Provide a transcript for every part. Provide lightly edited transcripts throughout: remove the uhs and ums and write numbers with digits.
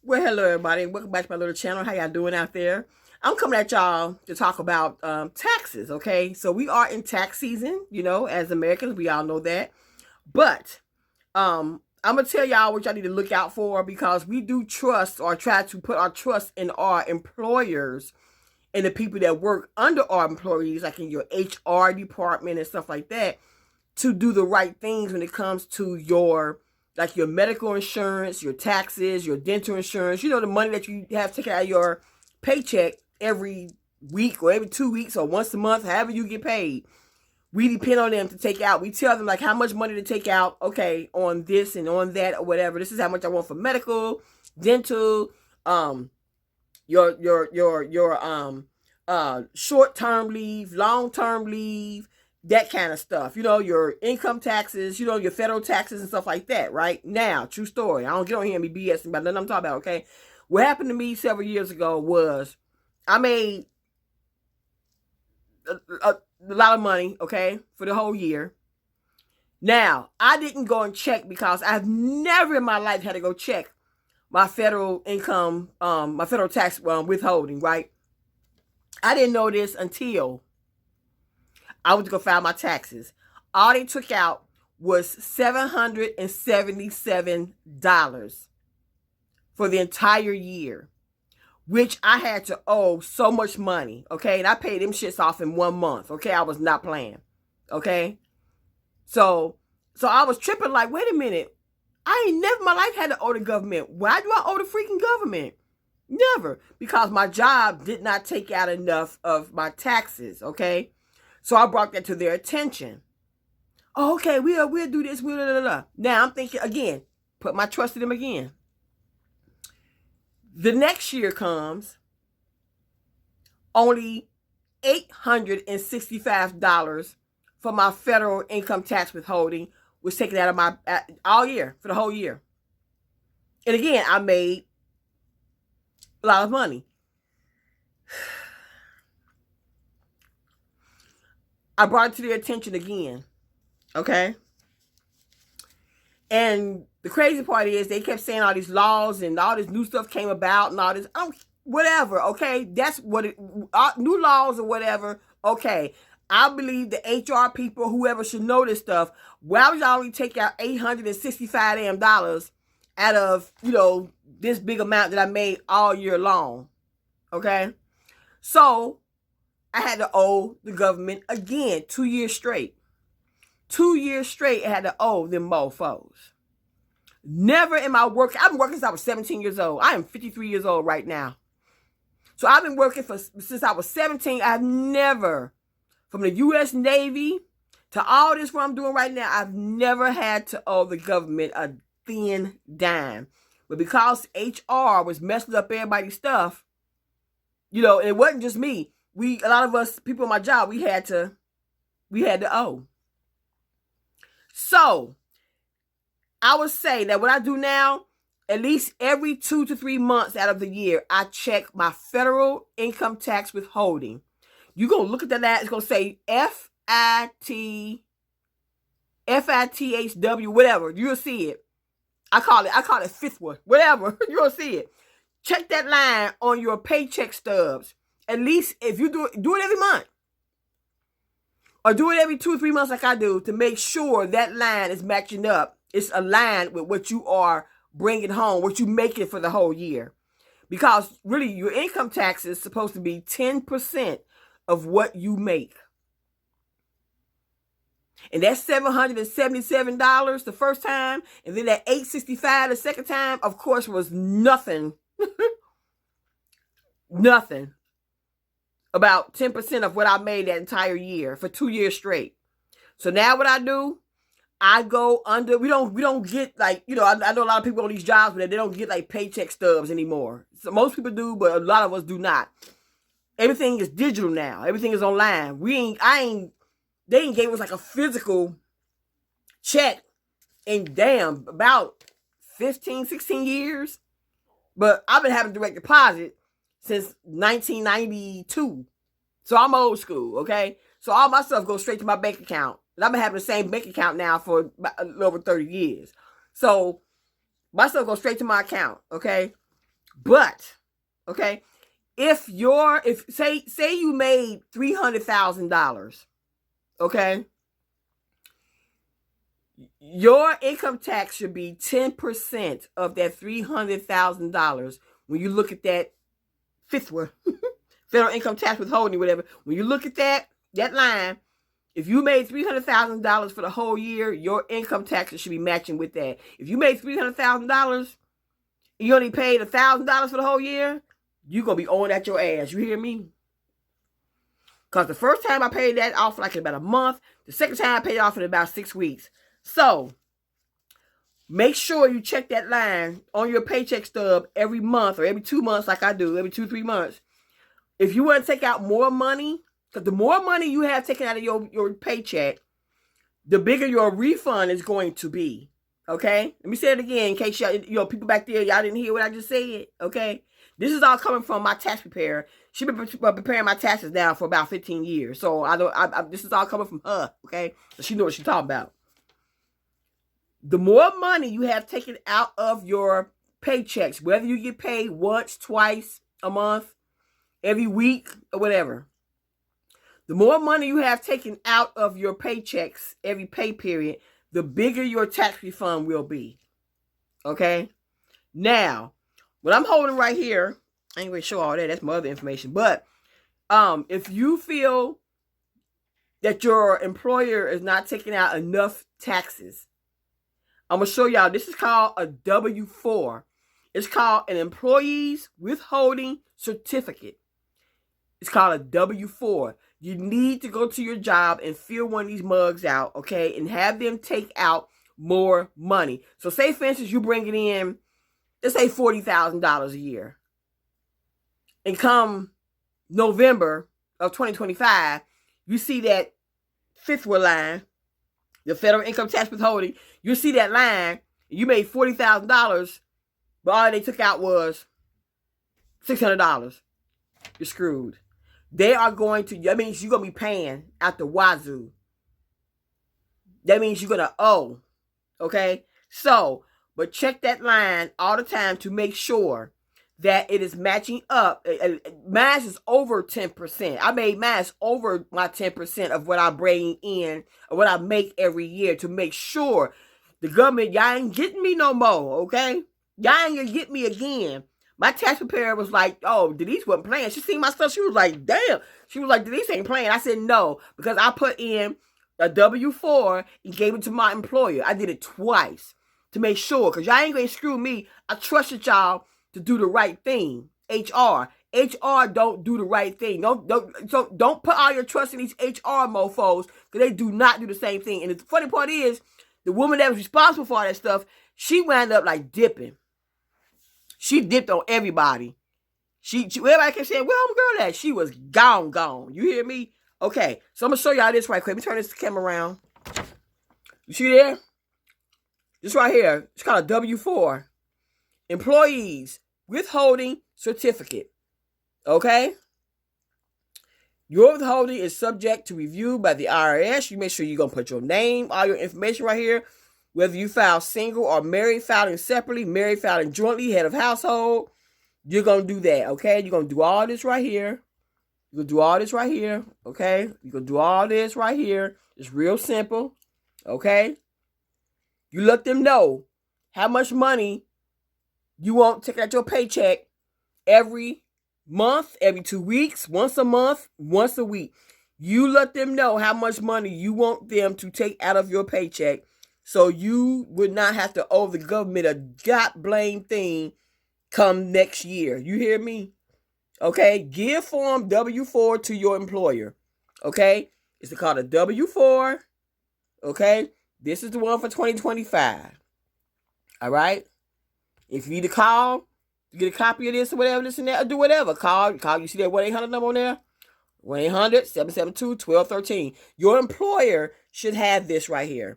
Well, hello everybody. Welcome back to my little channel. How y'all doing out there? I'm coming at y'all to talk about taxes, okay? So we are in tax season, as Americans, we all know that. But I'm going to tell y'all what y'all need to look out for because we do trust or try to put our trust in our employers and the people that work under our employees, like in your HR department and stuff like that, to do the right things when it comes to your medical insurance, your taxes, your dental insurance, the money that you have taken out of your paycheck every week or every 2 weeks or once a month, however you get paid. We depend on them to take out. We tell them like how much money to take out, okay, on this and on that or whatever. This is how much I want for medical, dental, your short-term leave, long-term leave, that kind of stuff. Your income taxes, your federal taxes and stuff like that, right? Now, true story. I don't get on here and be BSing about nothing I'm talking about, okay? What happened to me several years ago was I made a lot of money, okay, for the whole year. Now, I didn't go and check because I've never in my life had to go check my federal income, my federal tax withholding, right? I didn't know this until I went to go file my taxes. All they took out was $777 for the entire year, which I had to owe so much money, okay? And I paid them shits off in 1 month, okay? I was not playing, okay? So I was tripping like, wait a minute. I ain't never in my life had to owe the government. Why do I owe the freaking government? Never. Because my job did not take out enough of my taxes, okay? So I brought that to their attention. Oh, okay, we'll do this. Now I'm thinking again, put my trust in them again. The next year comes, only $865 for my federal income tax withholding was taken out of my all year, for the whole year. And again, I made a lot of money. I brought it to their attention again, okay? And the crazy part is they kept saying all these laws and all this new stuff came about and all this, whatever, okay? That's what new laws or whatever, okay. I believe the HR people, whoever should know this stuff. Why would y'all only take out $865 out of, this big amount that I made all year long, okay? So I had to owe the government again 2 years straight. 2 years straight I had to owe them mofos. Never in my work, I've been working since I was 17 years old. I am 53 years old right now. So I've been working since I was 17. I've never, from the U.S. Navy to all this what I'm doing right now, I've never had to owe the government a thin dime. But because HR was messing up everybody's stuff, and it wasn't just me. A lot of us, people in my job, we had to owe. So, I would say that what I do now, at least every 2 to 3 months out of the year, I check my federal income tax withholding. You're going to look at that, it's going to say FITHW, whatever. You'll see it. I call it FITWH, whatever. You'll see it. Check that line on your paycheck stubs. At least if you do it every month. Or do it every 2 or 3 months like I do to make sure that line is matching up. It's aligned with what you are bringing home, what you making for the whole year. Because really your income tax is supposed to be 10% of what you make. And that's $777 the first time. And then that $865 the second time, of course, was nothing. Nothing. About 10% of what I made that entire year for 2 years straight. So now what I do, I go under, we don't get like, I know a lot of people on these jobs, but they don't get like paycheck stubs anymore. So most people do, but a lot of us do not. Everything is digital now. Everything is online. They ain't gave us like a physical check in about 15, 16 years. But I've been having direct deposit since 1992. So I'm old school, okay? So all my stuff goes straight to my bank account. And I've been having the same bank account now for a little over 30 years. So my stuff goes straight to my account, okay? But, okay, if say you made $300,000, okay, your income tax should be 10% of that $300,000 when you look at that FITWH, federal income tax withholding, whatever. When you look at that line, if you made $300,000 for the whole year, your income taxes should be matching with that. If you made $300,000, you only paid $1,000 for the whole year, you're going to be owing at your ass. You hear me? Because the first time I paid that off like in about a month. The second time I paid it off in about 6 weeks. So, make sure you check that line on your paycheck stub every month or every 2 months like I do, every 2-3 months. If you want to take out more money, because the more money you have taken out of your paycheck, the bigger your refund is going to be. Okay? Let me say it again in case y'all, people back there, y'all didn't hear what I just said. Okay? This is all coming from my tax preparer. She's been preparing my taxes now for about 15 years. So this is all coming from her. Okay? So she knows what she's talking about. The more money you have taken out of your paychecks, whether you get paid once, twice a month, every week, or whatever, the more money you have taken out of your paychecks every pay period, the bigger your tax refund will be. Okay? Now, what I'm holding right here, I ain't going to show all that. That's my other information. But if you feel that your employer is not taking out enough taxes, I'm going to show y'all. This is called a W-4. It's called an Employees Withholding Certificate. It's called a W-4. You need to go to your job and fill one of these mugs out, okay, and have them take out more money. So say, for instance, you bring it in, let's say $40,000 a year. And come November of 2025, you see that FITWH line, the federal income tax withholding, you see that line, you made $40,000, but all they took out was $600. You're screwed. They are going to, that means you're going to be paying out the wazoo. That means you're going to owe. Okay? So, but check that line all the time to make sure that it is matching up. Mine is over 10%. I made mine over my 10% of what I bring in, or what I make every year, to make sure the government, y'all ain't getting me no more, okay? Y'all ain't gonna get me again. My tax preparer was like, oh, Denise wasn't playing. She seen my stuff. She was like, damn. She was like, Denise ain't playing. I said, no, because I put in a W-4 and gave it to my employer. I did it twice to make sure, because y'all ain't gonna screw me. I trusted y'all to do the right thing. HR don't do the right thing. Don't put all your trust in these HR mofos, because they do not do the same thing. And the funny part is, the woman that was responsible for all that stuff, she wound up like dipping. She dipped on everybody. Everybody kept saying, "Where home girl at?" She was gone. You hear me? Okay, so I'm gonna show y'all this right quick. Let me turn this camera around. You see there? This right here. It's called a W-4. Employees Withholding Certificate. Okay? Your withholding is subject to review by the IRS. You make sure you're going to put your name, all your information right here. Whether you file single or married, filing separately, married, filing jointly, head of household, you're going to do that, okay? You're going to do all this right here. You're going to do all this right here, okay? You're going to do all this right here. It's real simple, okay? You let them know how much money you want to take out your paycheck every month, every 2 weeks, once a month, once a week. You let them know how much money you want them to take out of your paycheck, so you would not have to owe the government a god-blame thing come next year. You hear me? Okay? Give Form W-4 to your employer. Okay? It's called a W-4. Okay? This is the one for 2025. All right? If you need to call to get a copy of this or whatever, this and that, or do whatever, call. You see that 1-800 number on there? 1-800-772-1213. Your employer should have this right here.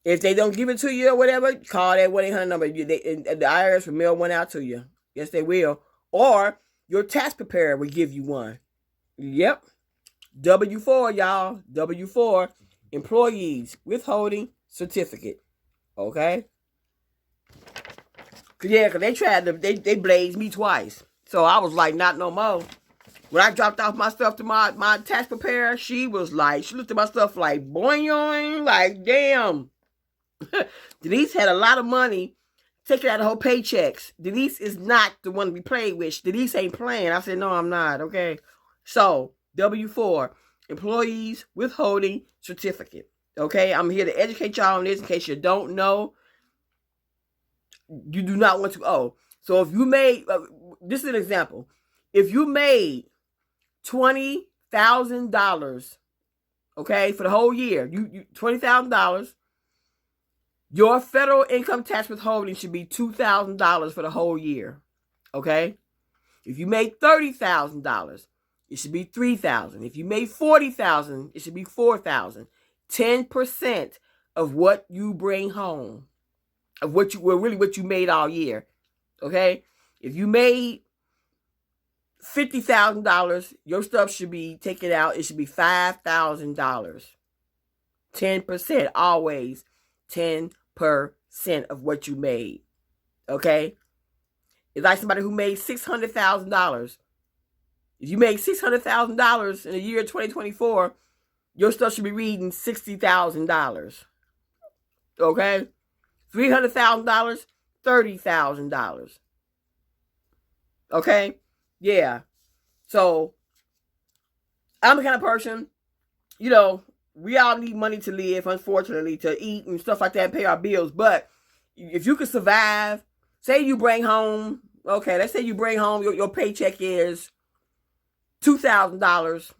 If they don't give it to you or whatever, call that 1-800 number. The IRS will mail one out to you. Yes, they will. Or your tax preparer will give you one. Yep. W-4, y'all. W-4. Employees Withholding Certificate. Okay? Cause they tried to, they blazed me twice. So I was like, not no more. When I dropped off my stuff to my tax preparer, she was like, she looked at my stuff like, boing, like, damn. Denise had a lot of money taking out of her paychecks. Denise is not the one to be played with. Denise ain't playing. I said, no, I'm not, okay? So, W-4, Employees Withholding Certificate. Okay, I'm here to educate y'all on this in case you don't know. You do not want to owe. So if you made, this is an example. If you made $20,000, okay, for the whole year, you $20,000, your federal income tax withholding should be $2,000 for the whole year, okay? If you made $30,000, it should be $3,000. If you made $40,000, it should be $4,000. 10% of what you bring home, of what you, well, really what you made all year, okay? If you made $50,000, your stuff should be taken out. It should be $5,000. 10%, always 10% of what you made, okay? It's like somebody who made $600,000. If you made $600,000 in the year 2024, your stuff should be reading $60,000. Okay? $300,000, $30,000. Okay? Yeah. So, I'm the kind of person, you know, we all need money to live, unfortunately, to eat and stuff like that and pay our bills. But if you could survive, say you bring home, okay, let's say you bring home, your paycheck is $2,000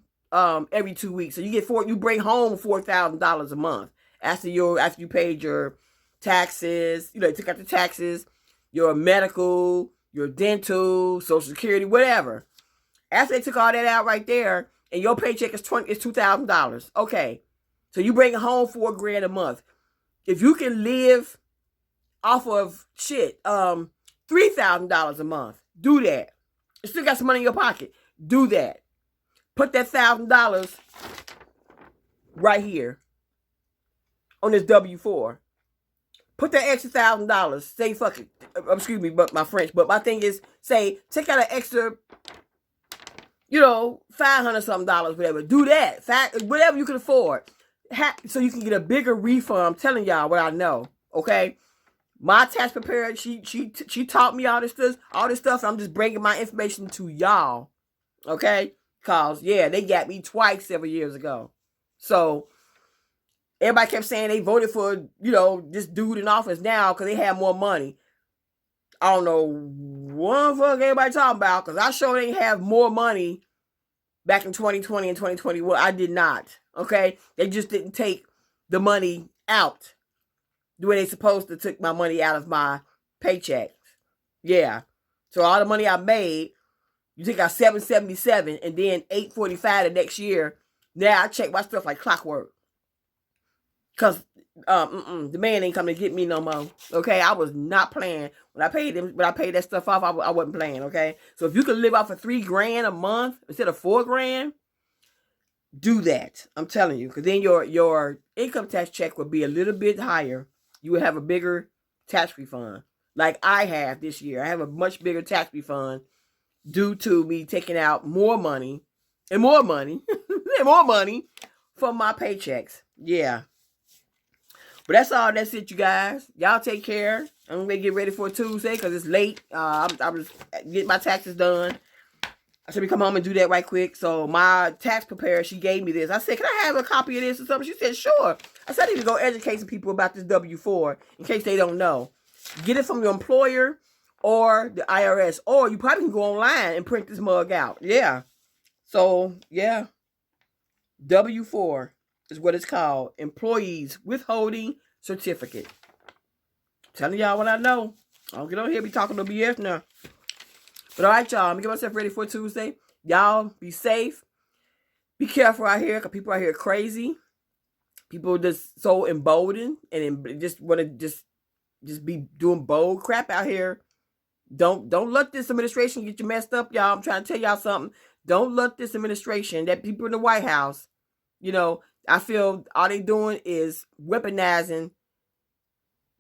every 2 weeks. So you bring home $4,000 a month after you paid your taxes, you took out the taxes, your medical, your dental, Social Security, whatever. After they took all that out right there, and your paycheck is $2,000. Okay. So you bring home $4,000 a month. If you can live off of $3,000 a month, do that. You still got some money in your pocket. Do that. Put that $1,000 right here on this W-4. Put that extra $1,000. Say fuck it. Excuse me, but my French. But my thing is, say take out an extra, $500 something, whatever. Do that. Whatever you can afford, so you can get a bigger refund. I'm telling y'all what I know. Okay. My tax preparer, she taught me all this stuff. And I'm just bringing my information to y'all. Okay? Because, yeah, they got me twice several years ago. So, everybody kept saying they voted for, this dude in office now because they had more money. I don't know what the fuck everybody talking about, because I sure didn't have more money back in 2020 and 2021. I did not. Okay? They just didn't take the money out the way they supposed to took my money out of my paychecks. Yeah. So all the money I made, you take out $777 and then $845 the next year. Now I check my stuff like clockwork. Cause the man ain't coming to get me no more. Okay, I was not playing when I paid that stuff off. I wasn't playing. Okay, so if you could live off of $3,000 a month instead of $4,000, do that. I'm telling you, because then your income tax check would be a little bit higher. You would have a bigger tax refund, like I have this year. I have a much bigger tax refund due to me taking out more money and more money and more money from my paychecks. Yeah. But that's all. That's it, you guys. Y'all take care. I'm going to get ready for Tuesday because it's late. I'm just getting my taxes done. I should be come home and do that right quick. So my tax preparer, she gave me this. I said, can I have a copy of this or something? She said, sure. I said, I need to go educate some people about this W-4 in case they don't know. Get it from your employer or the IRS. Or you probably can go online and print this mug out. Yeah. So, yeah. W-4 is what it's called. Employees Withholding Certificate. I'm telling y'all what I know. I don't get on here and be talking no BS now. But all right, y'all. Let me get myself ready for Tuesday. Y'all be safe. Be careful out here because people out here are crazy. People just so emboldened and just want to just be doing bold crap out here. Don't let this administration get you messed up, y'all. I'm trying to tell y'all something. Don't let this administration, that people in the White House, I feel all they doing is weaponizing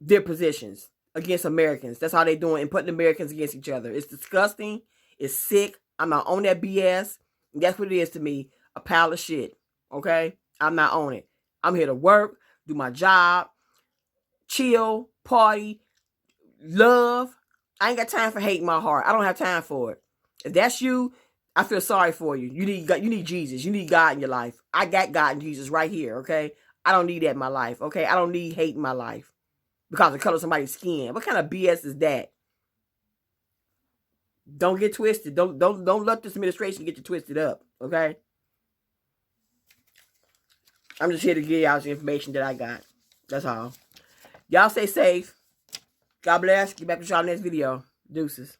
their positions. against Americans. That's how they doing and putting Americans against each other. It's disgusting. It's sick. I'm not on that BS. That's what it is to me. A pile of shit. Okay? I'm not on it. I'm here to work, do my job, chill, party, love. I ain't got time for hate in my heart. I don't have time for it. If that's you, I feel sorry for you. You need God, you need Jesus. You need God in your life. I got God and Jesus right here, okay? I don't need that in my life, okay? I don't need hate in my life because of the color of somebody's skin. What kind of BS is that? Don't get twisted. Don't let this administration get you twisted up, okay? I'm just here to give y'all the information that I got. That's all. Y'all stay safe. God bless. Get back with y'all next video. Deuces.